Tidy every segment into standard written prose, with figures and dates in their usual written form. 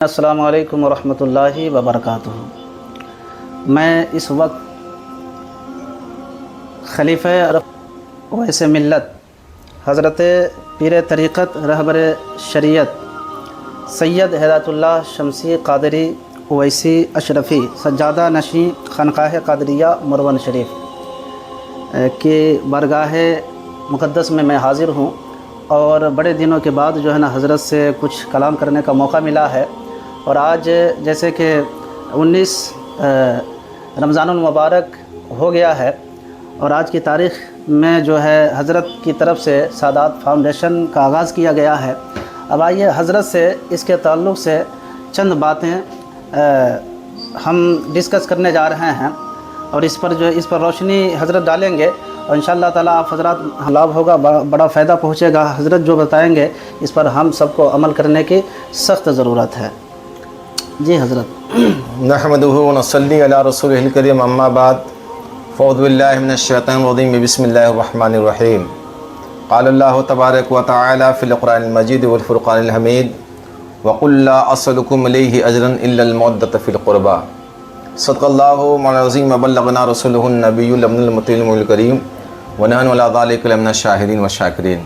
السلام علیکم ورحمۃ اللہ وبرکاتہ۔ میں اس وقت خلیفہ اویس ملت حضرت پیر طریقت رہبر شریعت سید ہدایت اللہ شمسی قادری اویسی اشرفی سجادہ نشین خانقاہ قادریہ مروان شریف کی بارگاہ مقدس میں حاضر ہوں، اور بڑے دنوں کے بعد جو ہے نا حضرت سے کچھ کلام کرنے کا موقع ملا ہے۔ اور آج جیسے کہ 19 رمضان المبارک ہو گیا ہے، اور آج کی تاریخ میں جو ہے حضرت کی طرف سے سادات فاؤنڈیشن کا آغاز کیا گیا ہے۔ اب آئیے حضرت سے اس کے تعلق سے چند باتیں ہم ڈسکس کرنے جا رہے ہیں، اور اس پر روشنی حضرت ڈالیں گے، اور انشاءاللہ تعالیٰ آپ حضرات لابھ ہوگا، بڑا فائدہ پہنچے گا۔ حضرت جو بتائیں گے اس پر ہم سب کو عمل کرنے کی سخت ضرورت ہے۔ جی حضرت۔ نحمدہ و نصلی علی رسولہ الکریم، اما بعد، فاعوذ باللہ من الشیطان الرجیم، بسم اللہ الرحمن الرحیم۔ قال اللہ تبارک و تعالی فی القرآن المجید والفرقان الحمید، وقل لا اسألکم علیہ اجرا الا المودۃ فی القربى۔ صدق اللہ العظیم وبلغنا رسولہ النبی الامین المطیع الکریم، ونحن علی ذلک لمن الشاہدین والشاکرین۔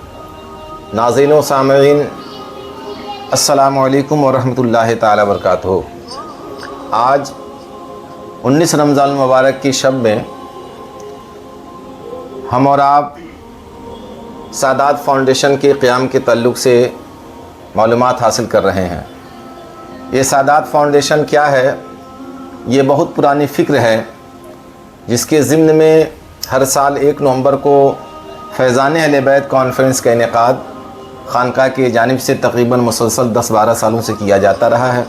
ناظرین و سامعین، السلام علیکم ورحمۃ اللہ تعالی وبرکاتہ۔ آج 19 رمضان المبارک کی شب میں ہم اور آپ سادات فاؤنڈیشن کے قیام کے تعلق سے معلومات حاصل کر رہے ہیں۔ یہ سادات فاؤنڈیشن کیا ہے؟ یہ بہت پرانی فکر ہے، جس کے ضمن میں ہر سال 1 نومبر کو فیضان اہل بیت کانفرنس کا انعقاد خانقاہ کی جانب سے تقریباً مسلسل 10-12 سالوں سے کیا جاتا رہا ہے،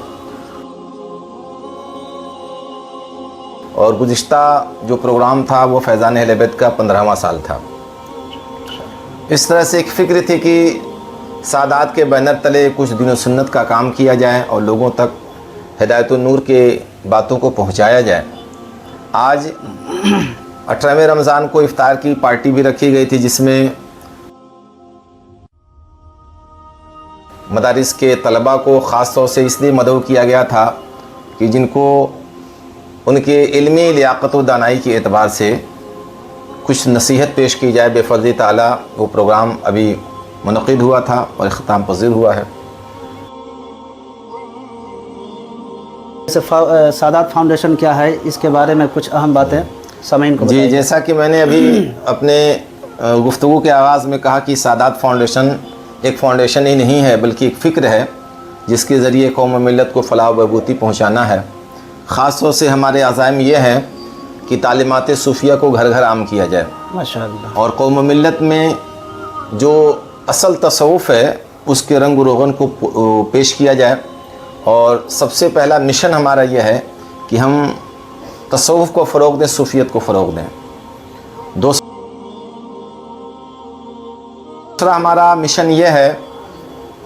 اور گزشتہ جو پروگرام تھا وہ فیضان اہل بیت کا 15واں سال تھا۔ اس طرح سے ایک فکر تھی کہ سادات کے بینر تلے کچھ دین و سنت کا کام کیا جائے اور لوگوں تک ہدایت النور کے باتوں کو پہنچایا جائے۔ آج 18ویں رمضان کو افطار کی پارٹی بھی رکھی گئی تھی، جس میں مدارس کے طلباء کو خاص طور سے اس لیے مدعو کیا گیا تھا کہ جن کو ان کے علمی لیاقت و دانائی کے اعتبار سے کچھ نصیحت پیش کی جائے۔ بے فضل تعالیٰ وہ پروگرام ابھی منعقد ہوا تھا اور اختتام پذیر ہوا ہے۔ سادات فاؤنڈیشن کیا ہے، اس کے بارے میں کچھ اہم باتیں سامعین کو بتائیے۔ جی، جیسا کہ میں نے ابھی اپنے گفتگو کے آغاز میں کہا کہ سادات فاؤنڈیشن ایک فاؤنڈیشن ہی نہیں ہے، بلکہ ایک فکر ہے جس کے ذریعے قوم و ملت کو فلاح و بہبودی پہنچانا ہے۔ خاص طور سے ہمارے عزائم یہ ہے کہ تعلیمات صوفیہ کو گھر گھر عام کیا جائے، ماشاءاللہ، اور قوم و ملت میں جو اصل تصوف ہے اس کے رنگ و روغن کو پیش کیا جائے۔ اور سب سے پہلا مشن ہمارا یہ ہے کہ ہم تصوف کو فروغ دیں، صوفیت کو فروغ دیں۔ دوسرا ہمارا مشن یہ ہے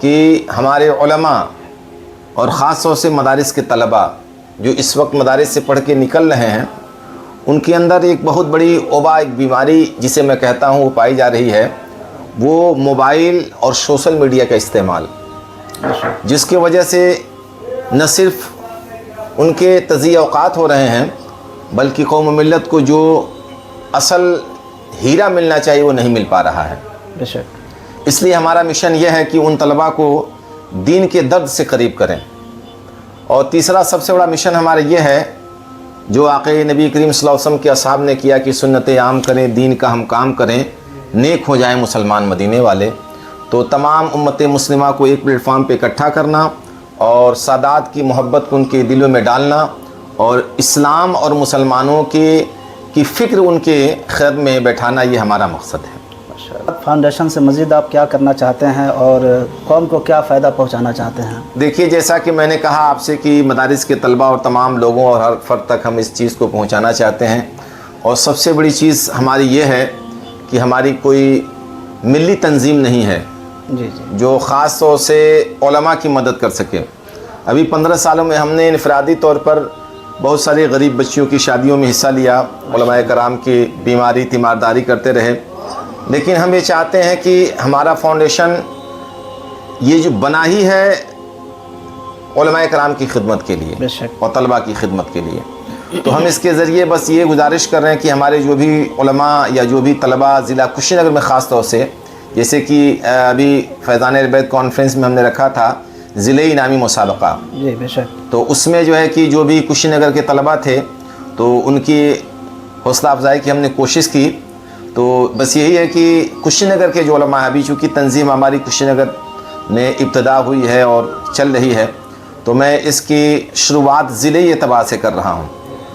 کہ ہمارے علماء اور خاص طور سے مدارس کے طلباء جو اس وقت مدارس سے پڑھ کے نکل رہے ہیں، ان کے اندر ایک بہت بڑی وبا، ایک بیماری جسے میں کہتا ہوں وہ پائی جا رہی ہے، وہ موبائل اور سوشل میڈیا کا استعمال، جس کی وجہ سے نہ صرف ان کے تضیع اوقات ہو رہے ہیں، بلکہ قوم و ملت کو جو اصل ہیرا ملنا چاہیے وہ نہیں مل پا رہا ہے۔ بے شک۔ اس لیے ہمارا مشن یہ ہے کہ ان طلباء کو دین کے درد سے قریب کریں۔ اور تیسرا سب سے بڑا مشن ہمارا یہ ہے، جو آقا نبی کریم صلی اللہ علیہ وسلم کے اصحاب نے کیا کہ سنتیں عام کریں، دین کا ہم کام کریں، نیک ہو جائیں مسلمان مدینے والے۔ تو تمام امت مسلمہ کو ایک پلیٹ فارم پہ اکٹھا کرنا اور سادات کی محبت کو ان کے دلوں میں ڈالنا، اور اسلام اور مسلمانوں کی فکر ان کے خیر میں بیٹھانا، یہ ہمارا مقصد ہے۔ فاؤنڈیشن سے مزید آپ کیا کرنا چاہتے ہیں اور قوم کو کیا فائدہ پہنچانا چاہتے ہیں؟ دیکھیے، جیسا کہ میں نے کہا آپ سے کہ مدارس کے طلباء اور تمام لوگوں اور ہر فرد تک ہم اس چیز کو پہنچانا چاہتے ہیں، اور سب سے بڑی چیز ہماری یہ ہے کہ ہماری کوئی ملی تنظیم نہیں ہے جو خاص طور سے علماء کی مدد کر سکے۔ ابھی 15 سالوں میں ہم نے انفرادی طور پر بہت سارے غریب بچیوں کی شادیوں میں حصہ لیا، علماء کرام کی بیماری تیمارداری کرتے رہے، لیکن ہم یہ چاہتے ہیں کہ ہمارا فاؤنڈیشن یہ جو بنا ہی ہے علماء کرام کی خدمت کے لیے بے شک اور طلباء کی خدمت کے لیے. تو ہم اس کے ذریعے بس یہ گزارش کر رہے ہیں کہ ہمارے جو بھی علماء یا جو بھی طلباء ضلع کشی نگر میں خاص طور سے، جیسے کہ ابھی فیضان البیت کانفرنس میں ہم نے رکھا تھا ضلعی انعامی مسابقہ، جی بے شک، تو اس میں جو ہے کہ جو بھی کشی نگر کے طلباء تھے تو ان کی حوصلہ افزائی کی ہم نے کوشش کی. تو بس یہی ہے کہ کشی نگر کے جو علماء، ابھی چونکہ تنظیم ہماری کشی نگر نے ابتدا ہوئی ہے اور چل رہی ہے، تو میں اس کی شروعات ضلعی اعتبار سے کر رہا ہوں.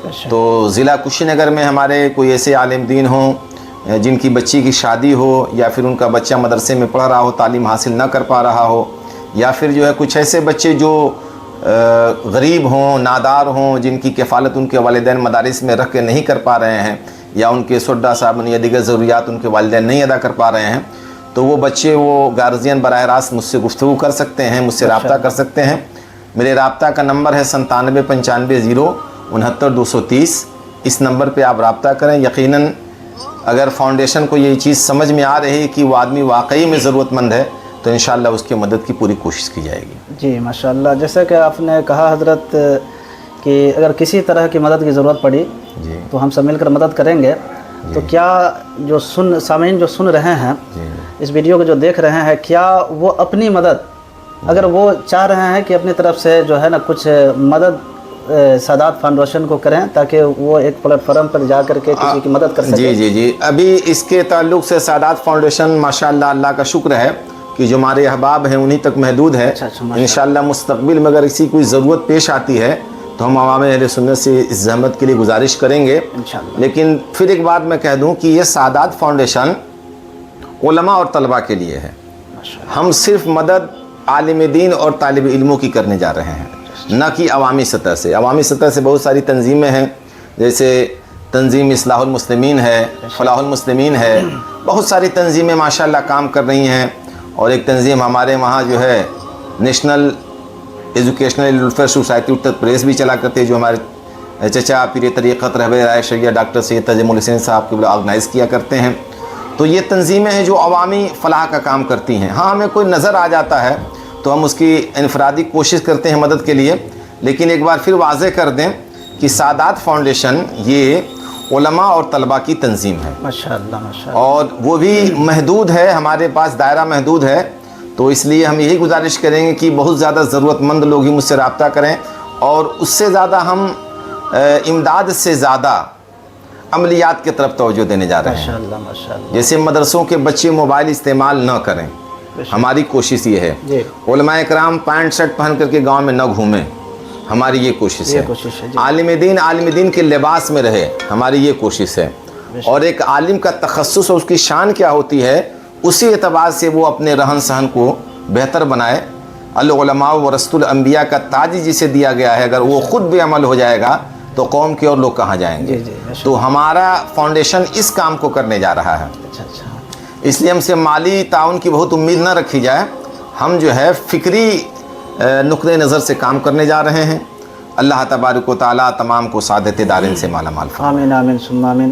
بے شک، تو ضلع کشی نگر میں ہمارے کوئی ایسے عالم دین ہوں جن کی بچی کی شادی ہو، یا پھر ان کا بچہ مدرسے میں پڑھ رہا ہو، تعلیم حاصل نہ کر پا رہا ہو، یا پھر جو ہے کچھ ایسے بچے جو غریب ہوں، نادار ہوں، جن کی کفالت ان کے والدین مدارس میں رکھ کے نہیں کر پا رہے ہیں، یا ان کے سوڈا صابن یا دیگر ضروریات ان کے والدین نہیں ادا کر پا رہے ہیں، تو وہ بچے وہ گارجین براہ راست مجھ سے گفتگو کر سکتے ہیں، مجھ سے رابطہ کر سکتے ہیں. میرے رابطہ کا نمبر ہے 9795069230. اس نمبر پہ آپ رابطہ کریں. یقیناً اگر فاؤنڈیشن کو یہ چیز سمجھ میں آ رہی ہے کہ وہ آدمی واقعی میں ضرورت مند ہے تو انشاءاللہ اس کی مدد کی پوری کوشش کی جائے گی. جی ماشاءاللہ. جیسے کہ آپ نے کہا حضرت کہ اگر کسی طرح کی مدد کی ضرورت پڑی جی تو ہم سب مل کر مدد کریں گے. تو کیا جو سامعین جو سن رہے ہیں اس ویڈیو کو جو دیکھ رہے ہیں، کیا وہ اپنی مدد اگر وہ چاہ رہے ہیں کہ اپنی طرف سے جو ہے نا کچھ مدد سادات فاؤنڈیشن کو کریں تاکہ وہ ایک پلیٹ فارم پر جا کر کے کسی کی مدد کر سکیں؟ جی ابھی اس کے تعلق سے سادات فاؤنڈیشن ماشاءاللہ اللہ کا شکر ہے کہ جو ہمارے احباب ہیں انہی تک محدود ہے. انشاءاللہ مستقبل میں اگر اسی کوئی ضرورت پیش آتی ہے تو ہم عوام اہل سنت سے اس زحمت کے لیے گزارش کریں گے انشاءاللہ. لیکن پھر ایک بات میں کہہ دوں کہ یہ سادات فاؤنڈیشن علماء اور طلباء کے لیے ہے. ہم صرف مدد عالم دین اور طالب علموں کی کرنے جا رہے ہیں، نہ کہ عوامی سطح سے. عوامی سطح سے بہت ساری تنظیمیں ہیں، جیسے تنظیم اصلاح المسلمین ہے، فلاح المسلمین ہے، بہت ساری تنظیمیں ماشاءاللہ کام کر رہی ہیں. اور ایک تنظیم ہمارے وہاں جو ہے national educational welfare society Uttar Pradesh بھی چلا کرتے ہیں، جو ہمارے چچا پیر طریقت رہبر رائے شریعہ ڈاکٹر سید تجمل الحسین صاحب کے آرگنائز کیا کرتے ہیں. تو یہ تنظیمیں ہیں جو عوامی فلاح کا کام کرتی ہیں. ہاں ہمیں کوئی نظر آ جاتا ہے تو ہم اس کی انفرادی کوشش کرتے ہیں مدد کے لیے. لیکن ایک بار پھر واضح کر دیں کہ سادات فاؤنڈیشن یہ علماء اور طلباء کی تنظیم ہے ماشاءاللہ ماشاءاللہ. اور وہ بھی محدود ہے، ہمارے پاس دائرہ محدود ہے. تو اس لیے ہم یہی گزارش کریں گے کہ بہت زیادہ ضرورت مند لوگ ہی مجھ سے رابطہ کریں، اور اس سے زیادہ ہم امداد سے زیادہ عملیات کی طرف توجہ دینے جا رہے ہیں. ماشاءاللہ ماشاءاللہ. جیسے مدرسوں کے بچے موبائل استعمال نہ کریں، ہماری کوشش یہ ہے. جی علماء کرام پینٹ شرٹ پہن کر کے گاؤں میں نہ گھومیں، ہماری یہ کوشش ہے. عالم دین کے لباس میں رہے، ہماری یہ کوشش ہے. اور ایک عالم کا تخصص اور اس کی شان کیا ہوتی ہے، اسی اعتبار سے وہ اپنے رہن سہن کو بہتر بنائے. العلماء ورثۃ الانبیاء کا تاج جسے دیا گیا ہے، اگر وہ خود بے عمل ہو جائے گا تو قوم کے اور لوگ کہاں جائیں گے. تو ہمارا فاؤنڈیشن اس کام کو کرنے جا رہا ہے. اس لیے ہم سے مالی تعاون کی بہت امید نہ رکھی جائے. ہم جو ہے فکری نقطۂ نظر سے کام کرنے جا رہے ہیں. اللہ تبارک و تعالیٰ تمام کو سعادت دارین سے مالا مال فرمائے. آمین آمین ثم آمین.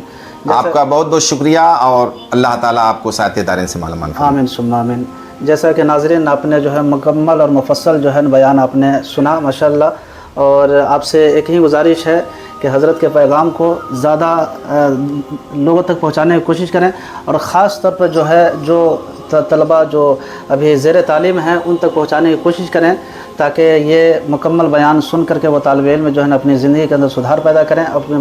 آپ کا بہت بہت شکریہ، اور اللہ تعالیٰ آپ کو سعادت دارین سے مالا مال فرمائے. آمین ثم آمین. جیسا کہ ناظرین آپ نے جو ہے مکمل اور مفصل جو ہے بیان آپ نے سنا ماشاءاللہ. اور آپ سے ایک ہی گزارش ہے کہ حضرت کے پیغام کو زیادہ لوگوں تک پہنچانے کی کوشش کریں، اور خاص طور پر جو ہے جو طلباء جو ابھی زیر تعلیم ہیں ان تک پہنچانے کی کوشش کریں، تاکہ یہ مکمل بیان سن کر کے وہ طالب علم جو ہے نا اپنی زندگی کے اندر سدھار پیدا کریں، اپنے